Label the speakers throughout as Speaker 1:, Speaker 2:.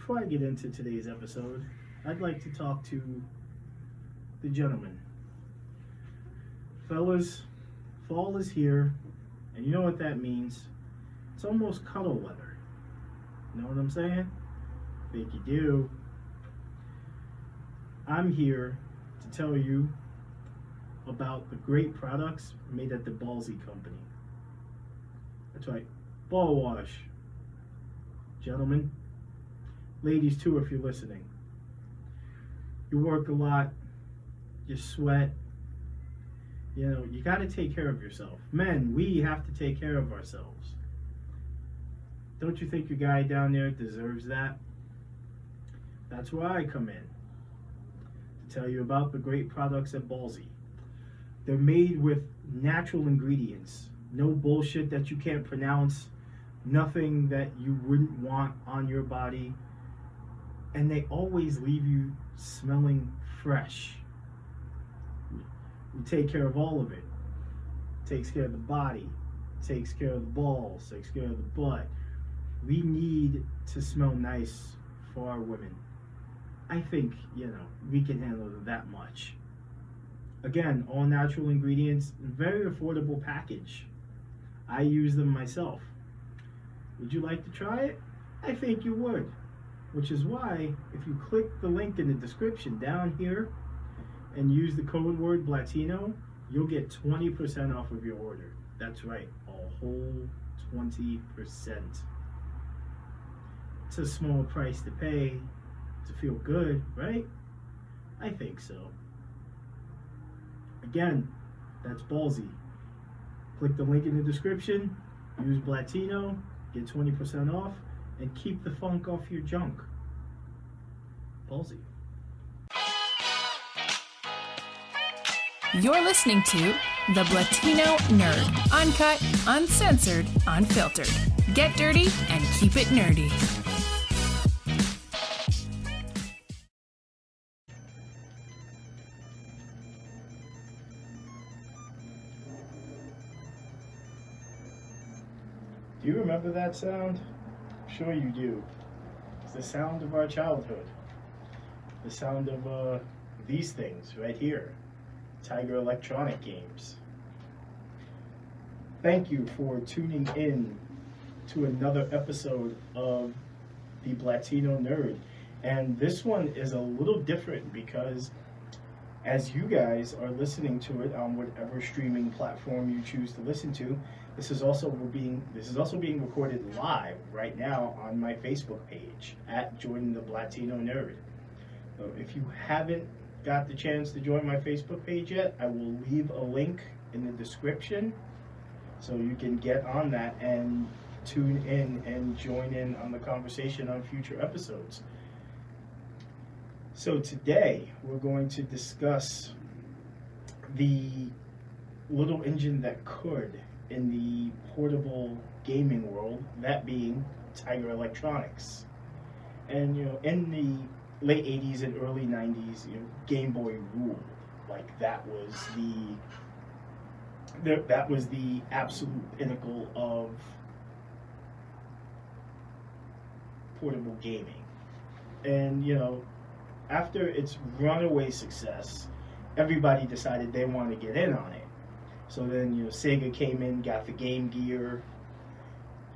Speaker 1: Before I get into today's episode, I'd like to talk to the gentleman. Fellas, fall is here, and you know what that means. It's almost cuddle weather. You know what I'm saying? Think you do. I'm here to tell you about the great products made at the Ballsy Company. That's right, ball wash. Gentlemen, ladies too if you're listening. You work a lot, you sweat, you gotta take care of yourself. Men, we have to take care of ourselves. Don't you think your guy down there deserves that? That's where I come in, to tell you about the great products at Ballsy. They're made with natural ingredients, no bullshit that you can't pronounce, nothing that you wouldn't want on your body, and they always leave you smelling fresh. We take care of all of it. Takes care of the body, takes care of the balls, takes care of the butt. We need to smell nice for our women. I think, we can handle that much. Again, all natural ingredients, very affordable package. I use them myself. Would you like to try it? I think you would. Which is why, if you click the link in the description down here and use the code word Blatino, you'll get 20% off of your order. That's right, a whole 20%. It's a small price to pay to feel good, right? I think so. Again, that's Ballsy. Click the link in the description, use Blatino, get 20% off, and keep the funk off your junk. Ballsy.
Speaker 2: You're listening to The Blatino Nerd. Uncut, uncensored, unfiltered. Get dirty and keep it nerdy.
Speaker 1: Do you remember that sound? I'm sure you do. It's the sound of our childhood. The sound of these things right here. Tiger Electronic games. Thank you for tuning in to another episode of the Blatino Nerd. And this one is a little different because as you guys are listening to it on whatever streaming platform you choose to listen to, this is also being recorded live right now on my Facebook page at Join the Blatino Nerd. So if you haven't got the chance to join my Facebook page yet, I will leave a link in the description so you can get on that and tune in and join in on the conversation on future episodes. So today we're going to discuss the little engine that could in the portable gaming world, that being Tiger Electronics. And in the late 80s and early 90s, Game Boy ruled. Like that was the absolute pinnacle of portable gaming. And after its runaway success, everybody decided they wanted to get in on it. So then, Sega came in, got the Game Gear.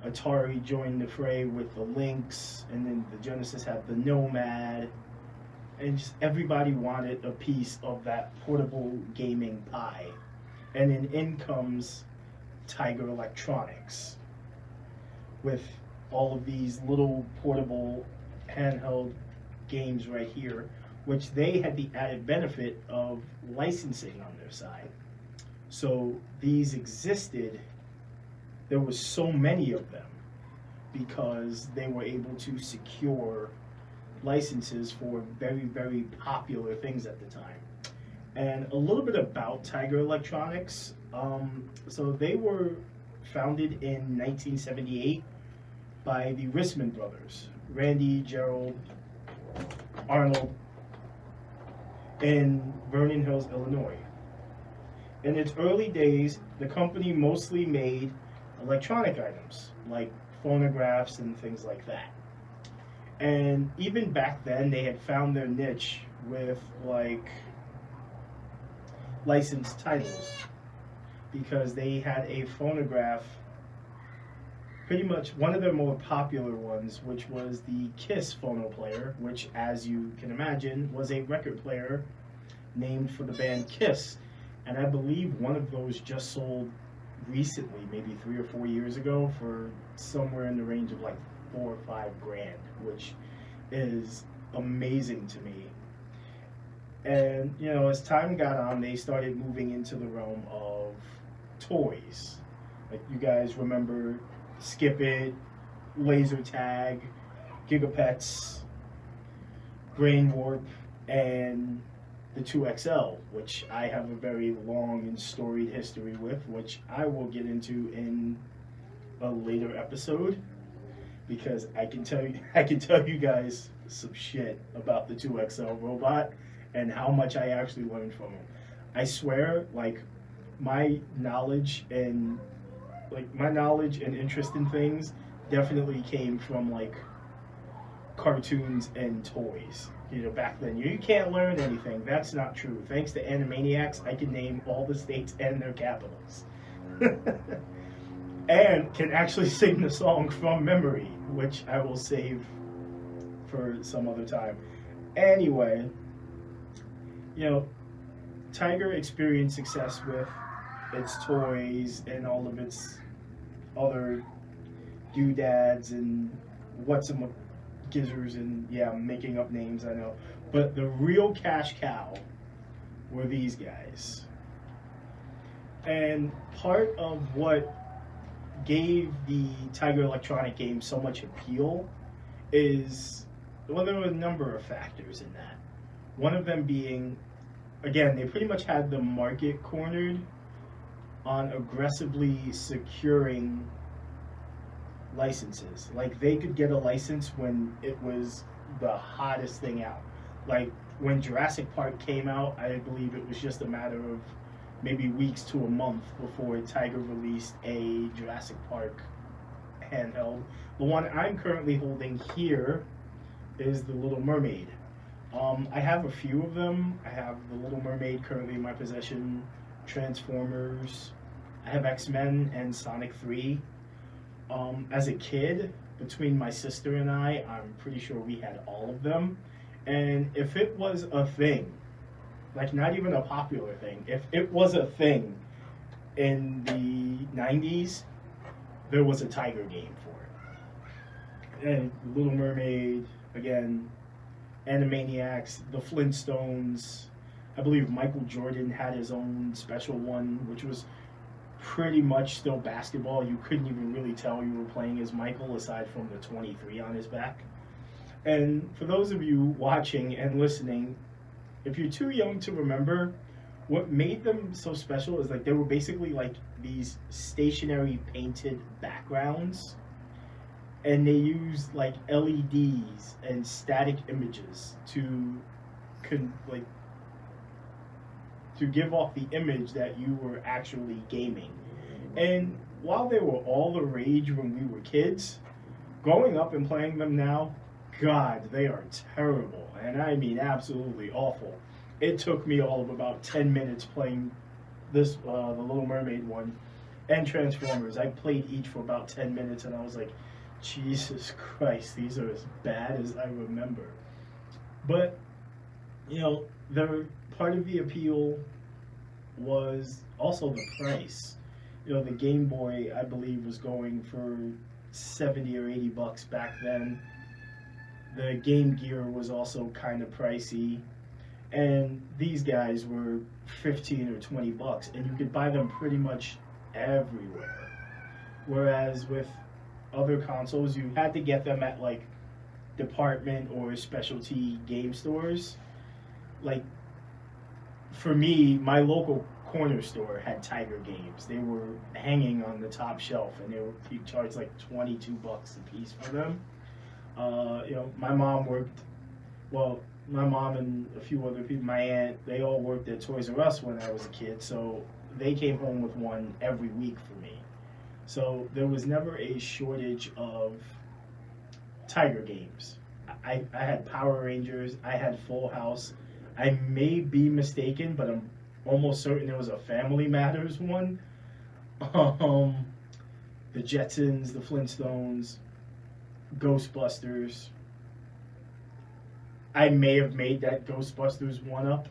Speaker 1: Atari joined the fray with the Lynx, and then the Genesis had the Nomad. And just everybody wanted a piece of that portable gaming pie. And then in comes Tiger Electronics with all of these little portable handheld games right here, which they had the added benefit of licensing on their side. So these existed, there was so many of them because they were able to secure licenses for very, very popular things at the time. And a little bit about Tiger Electronics. So they were founded in 1978 by the Rissman brothers, Randy, Gerald, Arnold, in Vernon Hills, Illinois. In its early days, the company mostly made electronic items like phonographs and things like that. And even back then, they had found their niche with like licensed titles because they had a phonograph, pretty much one of their more popular ones, which was the Kiss phono player, which, as you can imagine, was a record player named for the band Kiss. And I believe one of those just sold recently, maybe 3 or 4 years ago, for somewhere in the range of like $4 or $5 grand, which is amazing to me. And you know, as time got on, they started moving into the realm of toys. Like, you guys remember Skip It, Laser Tag, Gigapets, Brain Warp, and the 2XL, which I have a very long and storied history with, which I will get into in a later episode, because I can tell you guys some shit about the 2XL robot and how much I actually learned from him. I swear, like, my knowledge and interest in things definitely came from like cartoons and toys. You know, back then you can't learn anything. That's not true. Thanks to Animaniacs, I can name all the states and their capitals. And can actually sing the song from memory, which I will save for some other time. Anyway, you know, Tiger experienced success with its toys and all of its other doodads and what's-a-gizzers, and yeah, I'm making up names, I know. But the real cash cow were these guys. And part of what gave the Tiger Electronic game so much appeal is, well, there were a number of factors in that. One of them being, again, they pretty much had the market cornered on aggressively securing licenses. Like, they could get a license when it was the hottest thing out. Like, when Jurassic Park came out, I believe it was just a matter of maybe weeks to a month before Tiger released a Jurassic Park handheld. The one I'm currently holding here is the Little Mermaid. I have a few of them. I have the Little Mermaid currently in my possession, Transformers, I have X-Men and Sonic 3. As a kid, between my sister and I'm pretty sure we had all of them. And if it was a thing, like not even a popular thing, if it was a thing in the 90s, there was a Tiger game for it. And Little Mermaid, again, Animaniacs, the Flintstones. I believe Michael Jordan had his own special one, which was pretty much still basketball. You couldn't even really tell you were playing as Michael aside from the 23 on his back. And for those of you watching and listening, if you're too young to remember, what made them so special is like they were basically like these stationary painted backgrounds, and they used like LEDs and static images to give off the image that you were actually gaming. And while they were all the rage when we were kids, growing up and playing them now, God, they are terrible. And I mean absolutely awful. It took me all of about 10 minutes playing this, the Little Mermaid one, and Transformers. I played each for about 10 minutes and I was like, Jesus Christ, these are as bad as I remember. But, you know, part of the appeal was also the price. You know, the Game Boy, I believe, was going for 70 or 80 bucks back then. The Game Gear was also kind of pricey. And these guys were 15 or 20 bucks, and you could buy them pretty much everywhere. Whereas with other consoles, you had to get them at like department or specialty game stores. Like, for me, my local corner store had Tiger games. They were hanging on the top shelf, and you charged like 22 bucks a piece for them. You know, my mom and a few other people, my aunt, they all worked at Toys R Us when I was a kid, so they came home with one every week for me. So there was never a shortage of Tiger games. I had Power Rangers, I had Full House. I may be mistaken, but I'm almost certain it was a Family Matters one. Um, the Jetsons, the Flintstones, Ghostbusters. I may have made that Ghostbusters one up.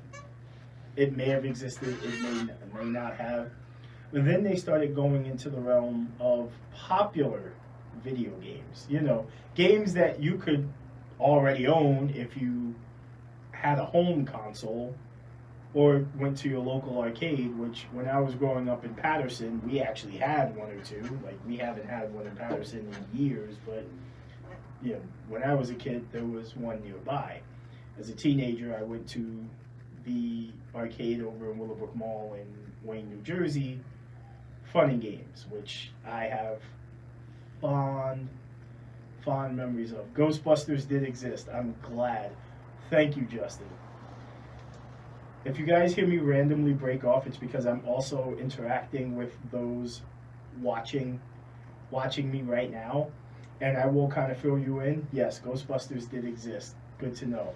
Speaker 1: It may have existed, it may not have. But then they started going into the realm of popular video games. You know, games that you could already own if you had a home console or went to your local arcade, which when I was growing up in Patterson, we actually had one or two. Like, we haven't had one in Patterson in years, but, you know, when I was a kid, there was one nearby. As a teenager, I went to the arcade over in Willowbrook Mall in Wayne, New Jersey, Fun and Games, which I have fond memories of. Ghostbusters did exist. I'm glad. Thank you, Justin. If you guys hear me randomly break off, it's because I'm also interacting with those watching me right now, and I will kind of fill you in. Yes, Ghostbusters did exist. Good to know.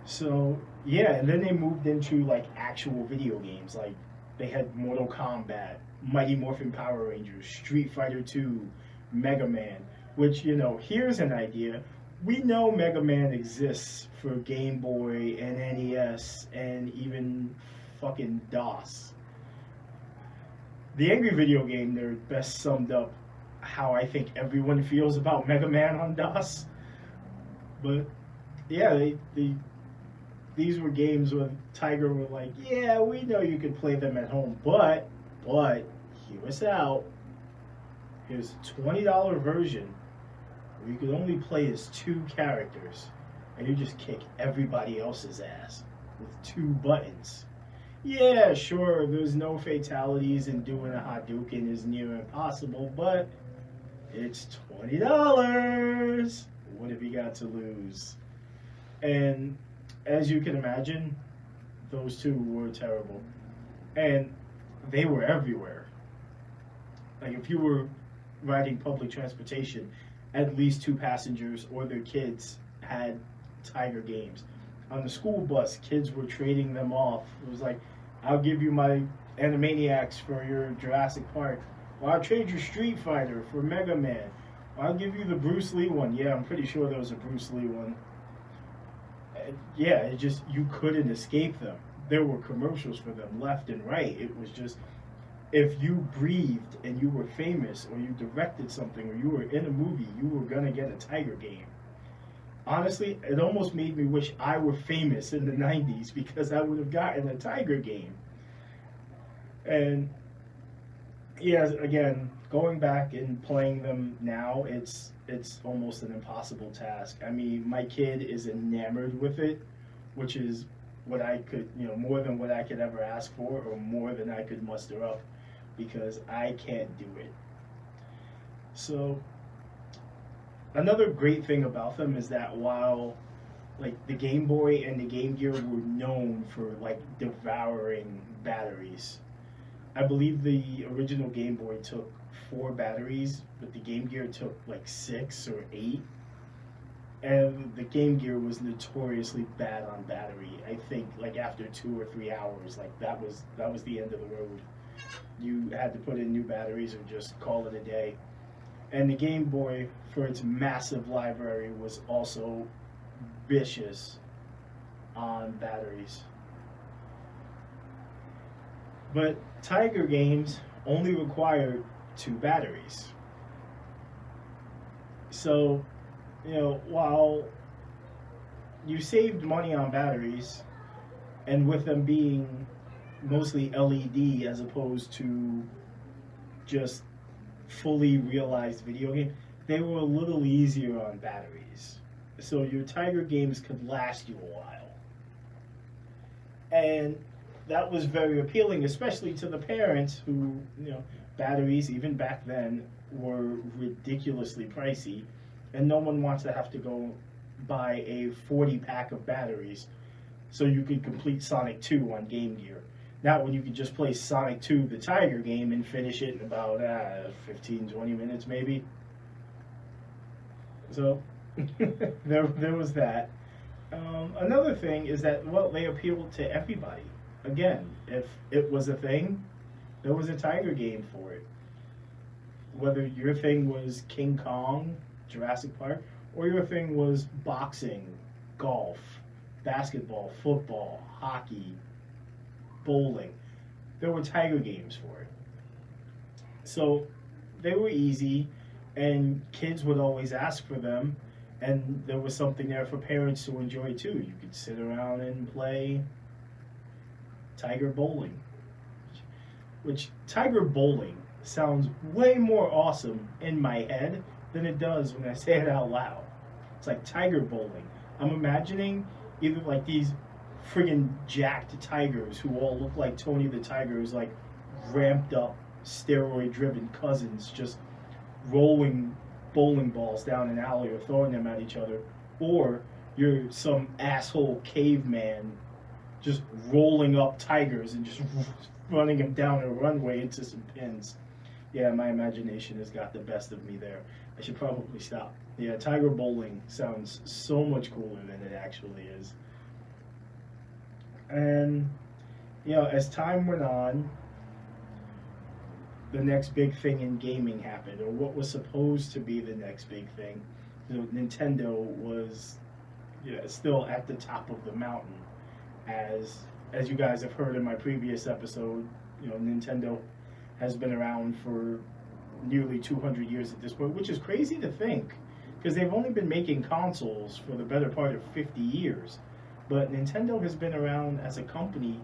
Speaker 1: So yeah, and then they moved into like actual video games. Like they had Mortal Kombat, Mighty Morphin Power Rangers, Street Fighter 2, Mega Man. Which, you know, here's an idea. We know Mega Man exists for Game Boy and NES and even fucking DOS. The Angry Video Game Nerd best summed up how I think everyone feels about Mega Man on DOS. But yeah, these were games where Tiger were like, yeah, we know you could play them at home, but hear us out. Here's a $20 version where you could only play as 2 characters, and you just kick everybody else's ass with 2 buttons. Yeah, sure, there's no fatalities, and doing a Hadouken is near impossible, but it's $20. What have you got to lose? And as you can imagine, those 2 were terrible. And they were everywhere. Like, if you were riding public transportation, at least 2 passengers or their kids had Tiger games. On the school bus, kids were trading them off. It was like, I'll give you my Animaniacs for your Jurassic Park. Or I'll trade your Street Fighter for Mega Man. Or I'll give you the Bruce Lee one. Yeah, I'm pretty sure there was a Bruce Lee one. Yeah, it just, you couldn't escape them. There were commercials for them left and right. It was just, if you breathed and you were famous, or you directed something, or you were in a movie, you were going to get a Tiger game. Honestly, it almost made me wish I were famous in the 90s, because I would have gotten a Tiger game. And yeah, again, going back and playing them now, it's almost an impossible task. I mean, my kid is enamored with it, which is what I could, you know, more than what I could ever ask for, or more than I could muster up, because I can't do it. So another great thing about them is that while like the Game Boy and the Game Gear were known for like devouring batteries, I believe the original Game Boy took 4 batteries, but the Game Gear took like 6 or 8. And the Game Gear was notoriously bad on battery. I think like after 2 or 3 hours, like that was the end of the road. You had to put in new batteries or just call it a day. And the Game Boy, for its massive library, was also vicious on batteries. But Tiger games only required 2 batteries. So, you know, while you saved money on batteries, and with them being mostly LED as opposed to just fully realized video game, they were a little easier on batteries. So your Tiger games could last you a while. And that was very appealing, especially to the parents who, you know, batteries, even back then, were ridiculously pricey. And no one wants to have to go buy a 40-pack of batteries so you could complete Sonic 2 on Game Gear. Not when you could just play Sonic 2, the Tiger game, and finish it in about 15, 20 minutes maybe. So there was that. Another thing is that, well, they appeal to everybody. Again, if it was a thing, there was a Tiger game for it. Whether your thing was King Kong, Jurassic Park, or your thing was boxing, golf, basketball, football, hockey, bowling, there were Tiger games for it. So they were easy, and kids would always ask for them, and there was something there for parents to enjoy too. You could sit around and play Tiger bowling, which Tiger bowling sounds way more awesome in my head than it does when I say it out loud. It's like Tiger bowling. I'm imagining either like these friggin' jacked tigers who all look like Tony the Tiger's like ramped up, steroid driven cousins just rolling bowling balls down an alley or throwing them at each other, or you're some asshole caveman just rolling up tigers and just running them down a runway into some pins. Yeah, my imagination has got the best of me there. I should probably stop. Yeah, Tiger bowling sounds so much cooler than it actually is. And, you know, as time went on, the next big thing in gaming happened, or what was supposed to be the next big thing. You know, Nintendo was, yeah, still at the top of the mountain. As you guys have heard in my previous episode, you know, Nintendo has been around for nearly 200 years at this point, which is crazy to think, because they've only been making consoles for the better part of 50 years. But Nintendo has been around as a company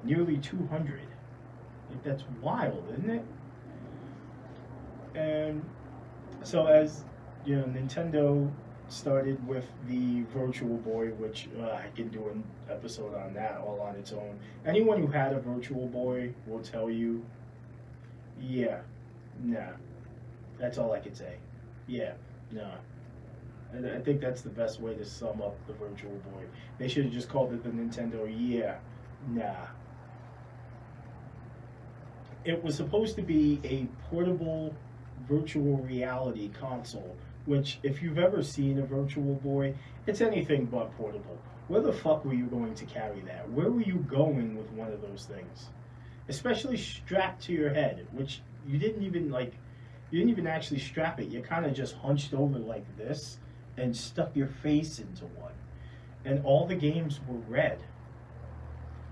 Speaker 1: nearly 200. Like, that's wild, isn't it? And so as, you know, Nintendo started with the Virtual Boy, which I can do an episode on that all on its own. Anyone who had a Virtual Boy will tell you, yeah, nah. That's all I can say. Yeah, nah. And I think that's the best way to sum up the Virtual Boy. They should have just called it the Nintendo, yeah, nah. It was supposed to be a portable virtual reality console, which, if you've ever seen a Virtual Boy, it's anything but portable. Where the fuck were you going to carry that? Where were you going with one of those things? Especially strapped to your head, which you didn't even actually strap it. You kind of just hunched over like this and stuck your face into one. And all the games were red.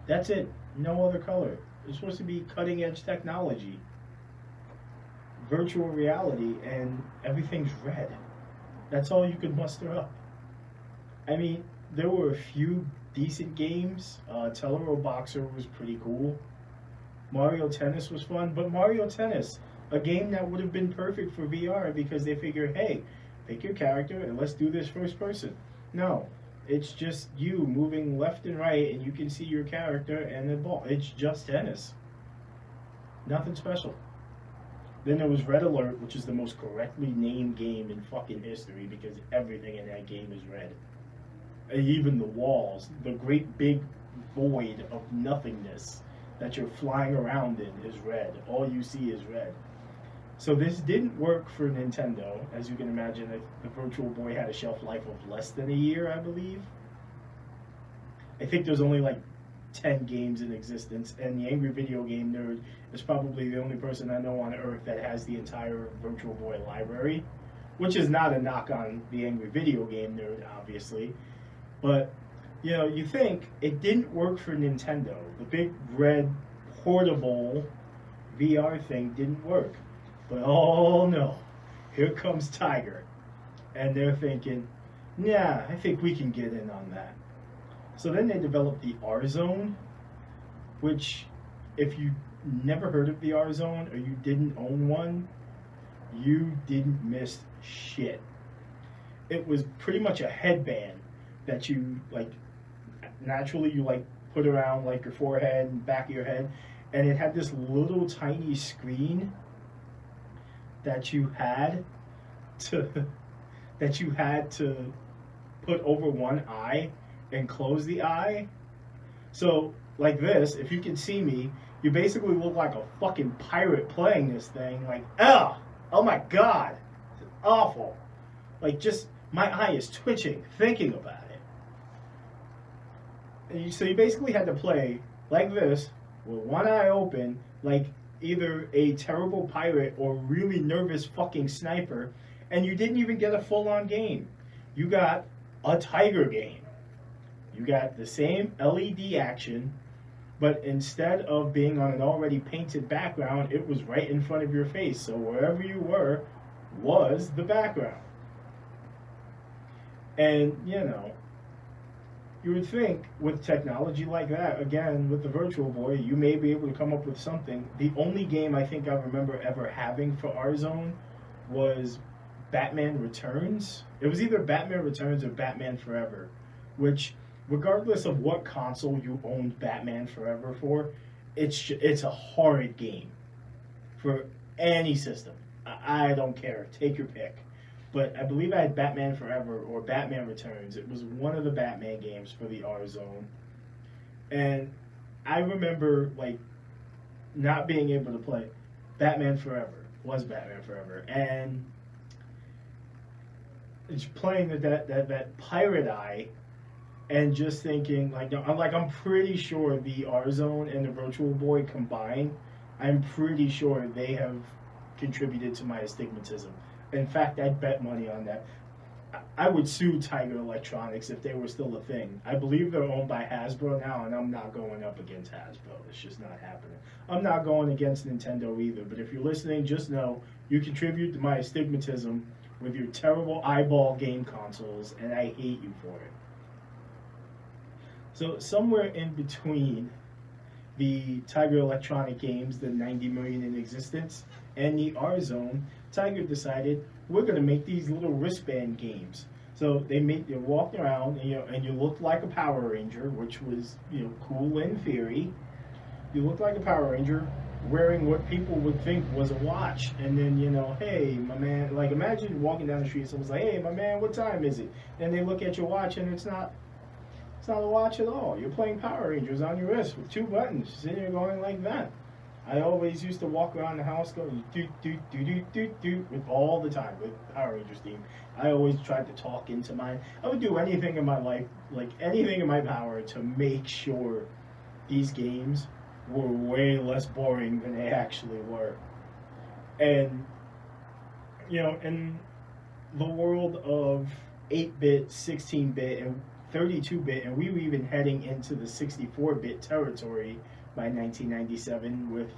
Speaker 1: That's it. No other color. It's supposed to be cutting edge technology. Virtual reality, and everything's red. That's all you could muster up. I mean, there were a few decent games. Tellero Boxer was pretty cool. Mario Tennis was fun, but Mario Tennis, a game that would have been perfect for VR because they figure, hey, pick your character and let's do this first person. No, it's just you moving left and right and you can see your character and the ball. It's just tennis. Nothing special. Then there was Red Alert, which is the most correctly named game in fucking history because everything in that game is red. And even the walls, the great big void of nothingness that you're flying around in is red. All you see is red. So this didn't work for Nintendo. As you can imagine, the Virtual Boy had a shelf life of less than a year, I believe. I think there's only like 10 games in existence, and the Angry Video Game Nerd is probably the only person I know on earth that has the entire Virtual Boy library, which is not a knock on the Angry Video Game Nerd, obviously. But, you know, you think it didn't work for Nintendo. The big red portable VR thing didn't work. But oh no, here comes Tiger. And they're thinking, nah, I think we can get in on that. So then they developed the R-Zone, which, if you never heard of the R-Zone or you didn't own one, you didn't miss shit. It was pretty much a headband that you, like, naturally you, like, put around, like, your forehead and back of your head, and it had this little tiny screen that you had to put over one eye and close the eye. So like this, if you can see me, you basically look like a fucking pirate playing this thing. Like, oh my god, it's awful. Like, just my eye is twitching thinking about it. So you basically had to play like this with one eye open, like either a terrible pirate or really nervous fucking sniper, and you didn't even get a full-on game. You got a Tiger game. You got the same LED action, but instead of being on an already painted background, it was right in front of your face. So wherever you were was the background. And, you know, you would think with technology like that, again, with the Virtual Boy, you may be able to come up with something. The only game I think I remember ever having for our zone was Batman Returns. It was either Batman Returns or Batman Forever, which, regardless of what console you owned Batman Forever for, it's a horrid game for any system. I don't care. Take your pick. But I believe I had Batman Forever or Batman Returns. It was one of the Batman games for the R Zone. And I remember, like, not being able to play Batman Forever. Was Batman Forever. And just playing that pirate eye and just thinking, I'm pretty sure the R Zone and the Virtual Boy combined, I'm pretty sure they have contributed to my astigmatism. In fact, I'd bet money on that. I would sue Tiger Electronics if they were still a thing. I believe they're owned by Hasbro now, and I'm not going up against Hasbro. It's just not happening. I'm not going against Nintendo either, but if you're listening, just know you contribute to my astigmatism with your terrible eyeball game consoles, and I hate you for it. So somewhere in between the Tiger Electronic games, the 90 million in existence, and the R Zone, Tiger decided we're going to make these little wristband games. So they walked around and you looked like a Power Ranger, which was cool in theory. You looked like a Power Ranger wearing what people would think was a watch, and then hey my man, like imagine walking down the street, someone's like, hey my man, what time is it? And they look at your watch and it's not a watch at all. You're playing Power Rangers on your wrist with 2 buttons, sitting there going like that. I always used to walk around the house going do do do do do do with all the time with Power Rangers theme. I always tried to talk into mine. I would do anything in my life, like anything in my power, to make sure these games were way less boring than they actually were. And in the world of 8-bit, 16-bit, and 32-bit, and we were even heading into the 64-bit territory by 1997 with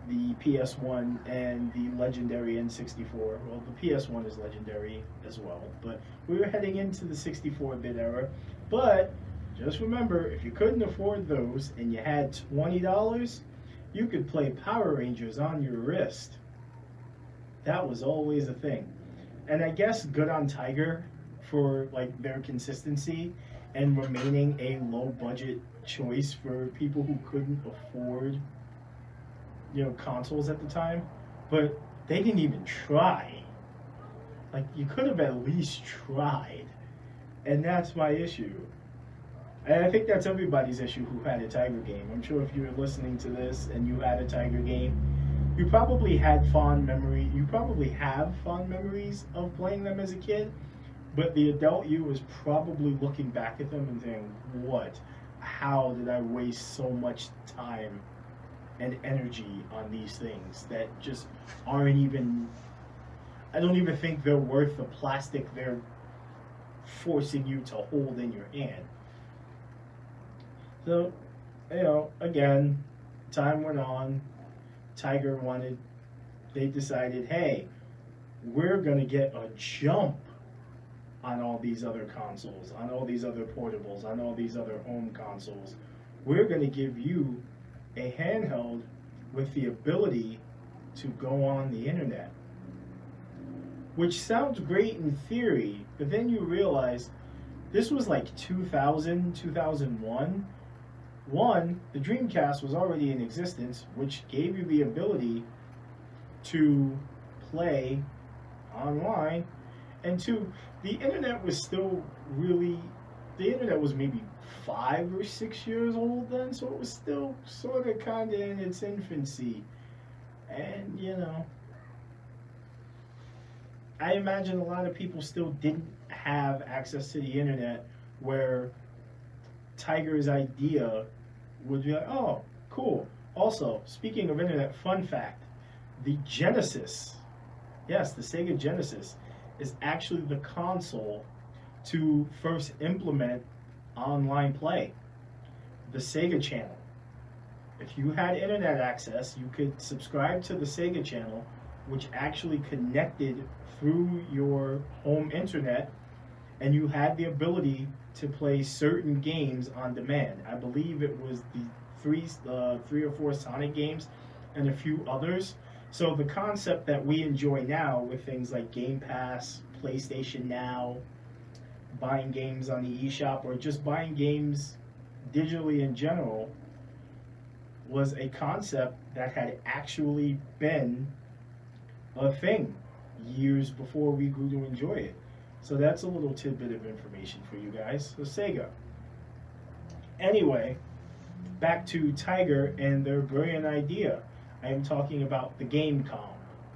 Speaker 1: the PS1 and the legendary N64. Well, the PS1 is legendary as well, but we were heading into the 64-bit era. But just remember, if you couldn't afford those and you had $20, you could play Power Rangers on your wrist. That was always a thing. And I guess good on Tiger for their consistency and remaining a low budget choice for people who couldn't afford consoles at the time. But they didn't even try. You could have at least tried. And that's my issue. And I think that's everybody's issue who had a Tiger game. I'm sure if you were listening to this and you had a Tiger game, you probably had fond memory. You probably have fond memories of playing them as a kid, but the adult you is probably looking back at them and saying, "What? How did I waste so much time and energy on these things that just aren't even? I don't even think they're worth the plastic they're forcing you to hold in your hand." So, again, time went on. Tiger they decided, hey, we're going to get a jump on all these other consoles, on all these other portables, on all these other home consoles. We're going to give you a handheld with the ability to go on the internet. Which sounds great in theory, but then you realize this was 2000, 2001. The Dreamcast was already in existence, which gave you the ability to play online. And 2, the internet was still the internet was maybe 5 or 6 years old then, so it was still sort of kind of in its infancy. And, I imagine a lot of people still didn't have access to the internet where Tiger's idea would be like, oh, cool. Also, speaking of internet, fun fact, the Genesis, yes, the Sega Genesis, is actually the console to first implement online play. The Sega Channel. If you had internet access, you could subscribe to the Sega Channel, which actually connected through your home internet, and you had the ability to play certain games on demand. I believe it was the three or four Sonic games and a few others. So the concept that we enjoy now with things like Game Pass, PlayStation Now, buying games on the eShop, or just buying games digitally in general, was a concept that had actually been a thing years before we grew to enjoy it. So that's a little tidbit of information for you guys. So Sega. Anyway, back to Tiger and their brilliant idea. I am talking about the GameCom.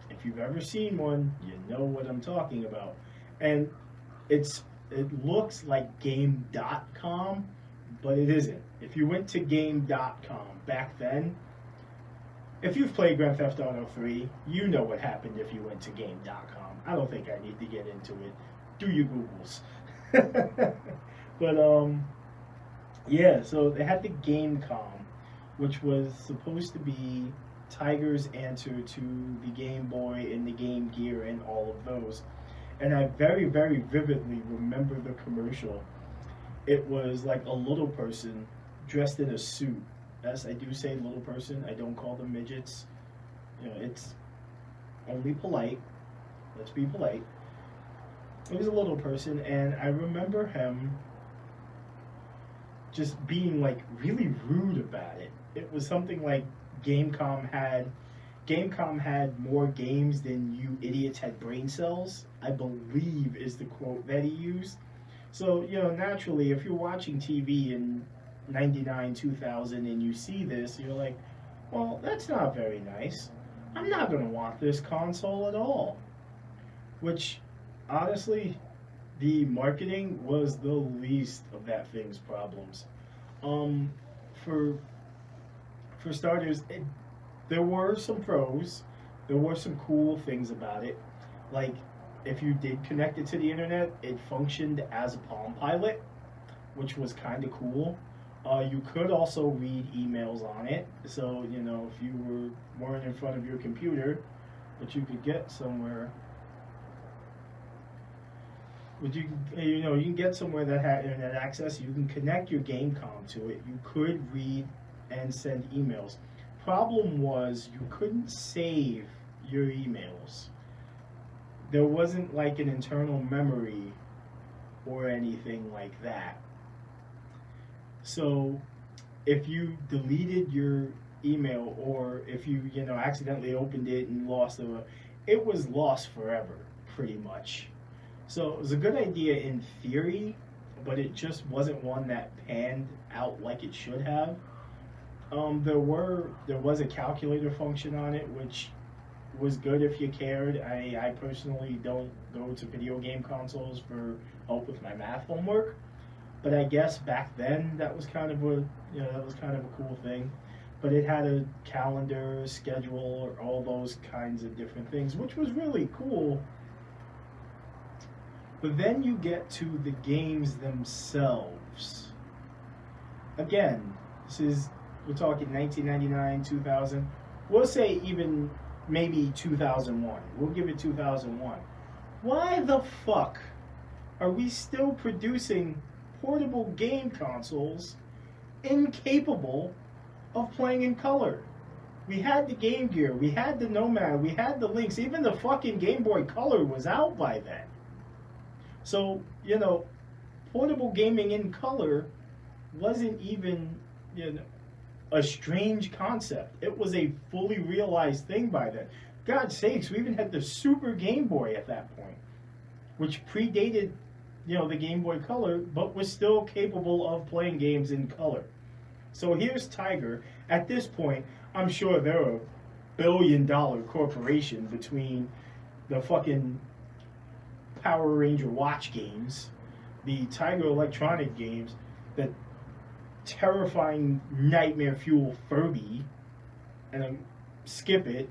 Speaker 1: If you've ever seen one, you know what I'm talking about. And it looks like Game.com, but it isn't. If you went to Game.com back then, if you've played Grand Theft Auto 3, you know what happened if you went to Game.com. I don't think I need to get into it. Do your Googles. But, yeah, so they had the GameCom, which was supposed to be Tiger's answer to the Game Boy and the Game Gear and all of those. And I very, very vividly remember the commercial. It was like a little person dressed in a suit. Yes, I do say little person. I don't call them midgets. You know, it's only polite. Let's be polite. It was a little person, and I remember him just being like really rude about it. It was something like Gamecom had more games than you idiots had brain cells, I believe is the quote that he used. So, you know, naturally, if you're watching TV in 99, 2000 and you see this, you're like, well, that's not very nice. I'm not going to want this console at all. Which, honestly, the marketing was the least of that thing's problems. For starters, there were some pros. There were some cool things about it. Like, if you did connect it to the internet, it functioned as a Palm Pilot, which was kind of cool. You could also read emails on it. So, you know, if you weren't in front of your computer, but you could get somewhere. But you can get somewhere that had internet access. You can connect your GameCom to it. You could read and send emails. Problem was you couldn't save your emails. There wasn't like an internal memory or anything like that. So if you deleted your email, or if you accidentally opened it and lost it was lost forever, pretty much. So it was a good idea in theory, but it just wasn't one that panned out like it should have. There was a calculator function on it, which was good if you cared. I personally don't go to video game consoles for help with my math homework, but I guess back then that was kind of a cool thing. But it had a calendar, schedule, or all those kinds of different things, which was really cool. But then you get to the games themselves. Again, we're talking 1999, 2000. We'll say even maybe 2001. We'll give it 2001. Why the fuck are we still producing portable game consoles incapable of playing in color? We had the Game Gear, we had the Nomad, we had the Lynx, even the fucking Game Boy Color was out by then. So, portable gaming in color wasn't even, a strange concept. It was a fully realized thing by then. God's sakes, we even had the Super Game Boy at that point, which predated, the Game Boy Color, but was still capable of playing games in color. So here's Tiger. At this point, I'm sure they're a $1 billion corporation between the fucking Power Ranger watch games, the Tiger Electronic games, the terrifying nightmare fuel Furby, and then Skip It,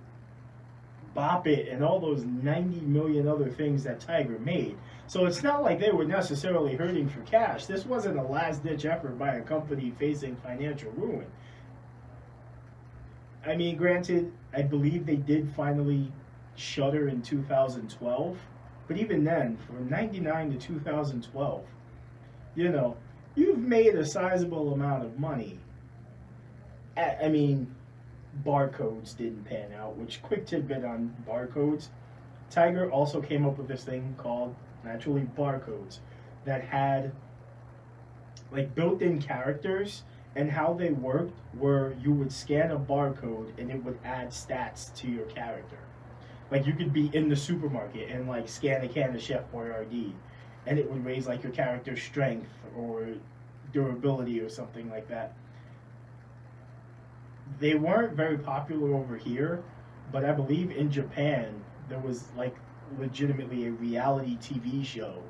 Speaker 1: Bop It, and all those 90 million other things that Tiger made. So it's not like they were necessarily hurting for cash. This wasn't a last-ditch effort by a company facing financial ruin. I mean, granted, I believe they did finally shutter in 2012, but even then, from 99 to 2012, you know, you've made a sizable amount of money. I mean, barcodes didn't pan out, which, quick tidbit on barcodes, Tiger also came up with this thing called, naturally, barcodes, that had like built-in characters, and how they worked were you would scan a barcode and it would add stats to your character. Like you could be in the supermarket and like scan a can of Chef Boyardee, and it would raise like your character's strength or durability or something like that. They weren't very popular over here, but I believe in Japan there was like legitimately a reality TV show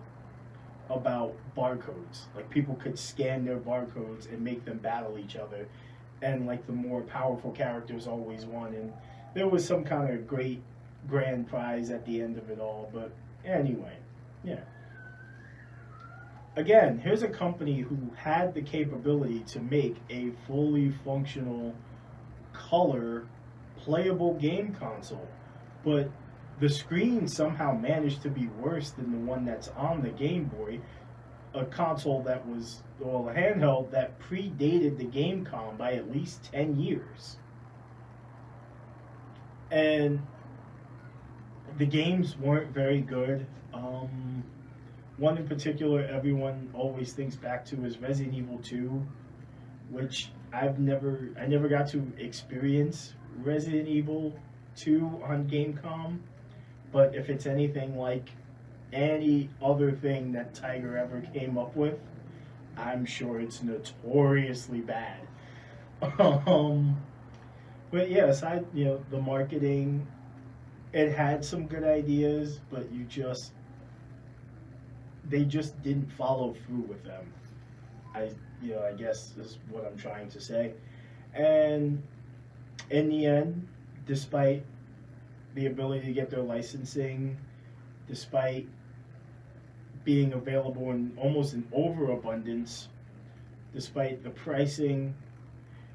Speaker 1: about barcodes. Like people could scan their barcodes and make them battle each other, and like the more powerful characters always won, and there was some kind of great grand prize at the end of it all. But anyway, yeah. Again, here's a company who had the capability to make a fully functional color playable game console, but the screen somehow managed to be worse than the one that's on the Game Boy, a console that was, well, a handheld that predated the Gamecom by at least 10 years. And the games weren't very good. One in particular everyone always thinks back to is Resident Evil 2, which I never got to experience Resident Evil 2 on Gamecom. But if it's anything like any other thing that Tiger ever came up with, I'm sure it's notoriously bad. But yeah, aside, the marketing, it had some good ideas, but they just didn't follow through with them. I guess is what I'm trying to say. And in the end, despite the ability to get their licensing, despite being available in almost an overabundance, despite the pricing,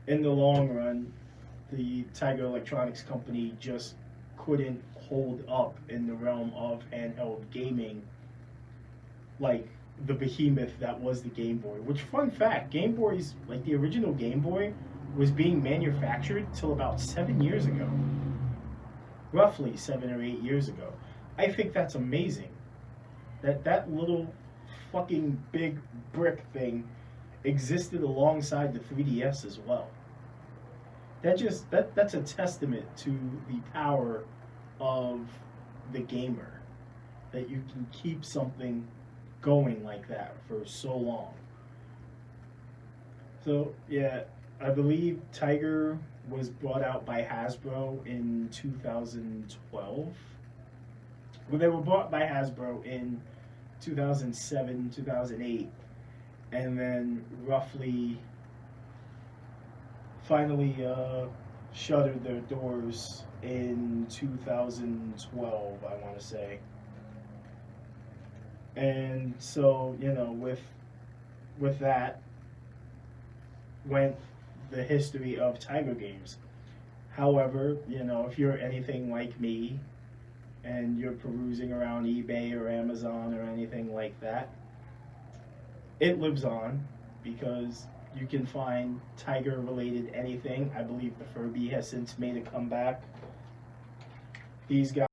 Speaker 1: in the long run, the Tiger Electronics company just couldn't hold up in the realm of handheld gaming like the behemoth that was the Game Boy. Which, fun fact, Game Boys, like the original Game Boy, was being manufactured till about 7 years ago. Roughly 7 or 8 years ago. I think that's amazing. That little fucking big brick thing existed alongside the 3DS as well. That's a testament to the power of the gamer. That you can keep something going like that for so long. So yeah, I believe Tiger was brought out by Hasbro in 2012. Well, they were bought by Hasbro in 2007, 2008, and then roughly finally shuttered their doors in 2012, I want to say. And so, with that went the history of Tiger games. However, if you're anything like me and you're perusing around eBay or Amazon or anything like that, it lives on because you can find Tiger related anything. I believe the Furby has since made a comeback. These guys